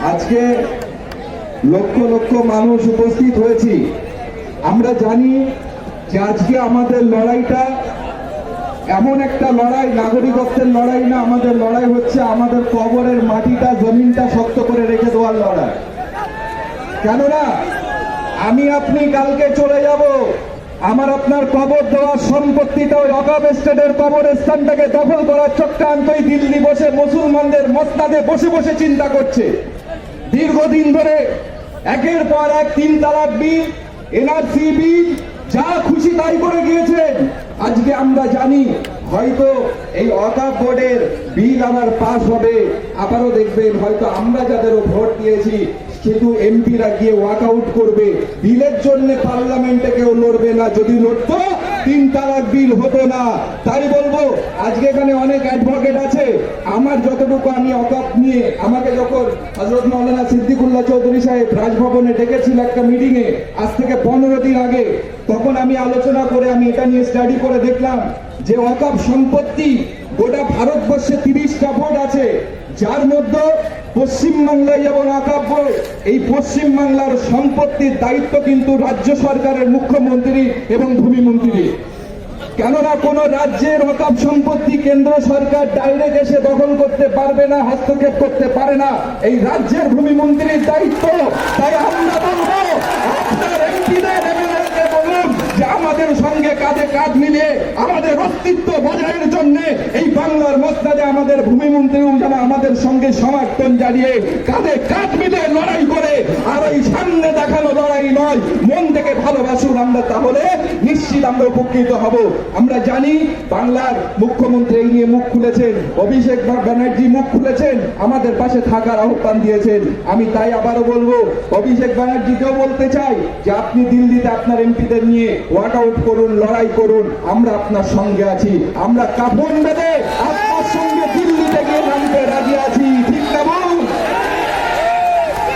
আজকে লক্ষ লক্ষ মানুষ উপস্থিত হয়েছি। আমরা জানি যে আজকে আমাদের লড়াইটা এমন একটা লড়াই, নাগরিকত্বের লড়াই না, আমাদের লড়াই হচ্ছে আমাদের কবরের মাটিটা, জমিনটা শক্ত করে রেখে দেওয়ার লড়াই। কেননা আমি আপনি কালকে চলে যাব, আমার আপনার কবর দেওয়ার সম্পত্তিটা ওই অকাব স্টেটের কবরস্থানটাকে দখল করার চক্রান্তই দিল্লি বসে মুসলমানদের মসনাদে বসে বসে চিন্তা করছে। দীর্ঘদিন ধরে একের পর এক 3 তালাক বিল, এনআরসি বিল, যা খুশি তাই করে গিয়েছেন। আজকে আমরা জানি হয়তো এই ওয়াকফ বোর্ডের বিল আবার পাস হবে, আবারও দেখবেন হয়তো আমরা যাদেরও ভোট দিয়েছি শুধু এমপিরা গিয়ে ওয়াকআউট করবে, বিলের জন্য পার্লামেন্টে কেউ লড়বে না। যদি লড়তো 3 তালাক বিল হতো না। তাই বলবো আজকে এখানে অনেক অ্যাডভোকেট আছে, আমার যতটুকু আমি ওয়াকফ নিয়ে, আমাকে যখন হযরত মাওলানা সিদ্দিকুল্লাহ চৌধুরী সাহেব রাজভবনে ডেকেছিল একটা মিটিং এ আজ থেকে 15 দিন আগে, তখন আমি আলোচনা করে আমি এটা নিয়ে স্টাডি করে দেখলাম যে ওয়াকফ সম্পত্তি গোটা ভারতবর্ষে 30টা বোর্ড আছে, যার মধ্যে পশ্চিমবাংলায় যেমন ওয়াকফ বোর্ড, এই পশ্চিমবাংলার সম্পত্তির দায়িত্ব কিন্তু রাজ্য সরকারের মুখ্যমন্ত্রী এবং ভূমিমন্ত্রী। কেননা কোন রাজ্যের ওয়াকফ সম্পত্তি কেন্দ্র সরকার ডাইরেক্ট এসে দখল করতে পারবে না, হস্তক্ষেপ করতে পারে না, এই রাজ্যের ভূমিমন্ত্রীর দায়িত্ব। তাই আমরা বলবো আপনার এমপিদের এমএলএকে বলুন যে আমাদের সঙ্গে কাঁধে কাঁধ মিলিয়ে আমাদের অস্তিত্ব বজায়ের জন্য এই বাংলার মসনাদে আমাদের ভূমিমন্ত্রীও যেন আমাদের সঙ্গে সমর্থন জানিয়ে কাঁধে কাঁধ মিলিয়ে লড়াই করে, আর ওই সামনে দেখানো লড়াই নয়, মন থেকে ভালোবাসুন। আমরা তাহলে নিশ্চিত আমরা উপকৃত হব। আমরা জানি বাংলার মুখ্যমন্ত্রী এই নিয়ে মুখ খুলেছেন, অভিষেক ব্যানার্জি মুখ খুলেছেন, আমাদের পাশে থাকার আহ্বান দিয়েছেন। আমি তাই আবারও বলবো, অভিষেক ব্যানার্জিকেও বলতে চাই যে আপনি দিল্লিতে আপনার এমপিদের নিয়ে ওয়াকআউট করুন, লড়াই করুন, আমরা আপনার সঙ্গে আছি। আমরা কাফন বেঁধে আপনার সঙ্গে দিল্লিতে গিয়ে নামতে রাজি আছি, ঠিক না বলুন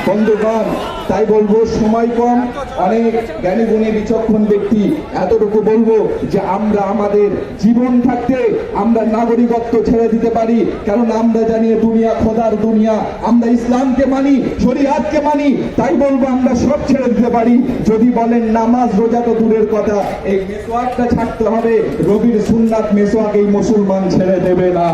বন্ধুগণ? তাই বলবো সময় কম, অনেক জ্ঞানী গুণী বিচক্ষণ ব্যক্তি, এতটুকু বলবো যে আমরা আমাদের জীবন থাকতে আমরা নাগরিকত্ব ছেড়ে দিতে পারি। কারণ আমরা জানি দুনিয়া খোদার দুনিয়া, আমরা ইসলামকে মানি, শরিয়াতকে মানি। তাই বলবো আমরা সব ছেড়ে দিতে পারি। যদি বলেন নামাজ রোজা তো দূরের কথা, এই মেসওয়াকটা ছাড়তে হবে, রবির সুন্নাত মেসওয়াক এই মুসলমান ছেড়ে দেবে না।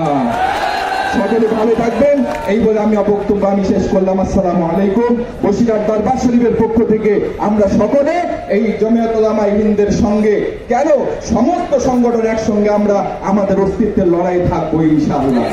সকলে ভালো থাকবেন এই বলে আমি বক্তব্য আমি শেষ করলাম। আসসালামু আলাইকুম। বসিরহাট দরবার শরীফের পক্ষ থেকে আমরা সকলে এই জমিয়ত উলামায়ে হিন্দের সঙ্গে, কেন সমস্ত সংগঠন একসঙ্গে আমরা আমাদের অস্তিত্বের লড়াই থাকবো ইনশাআল্লাহ।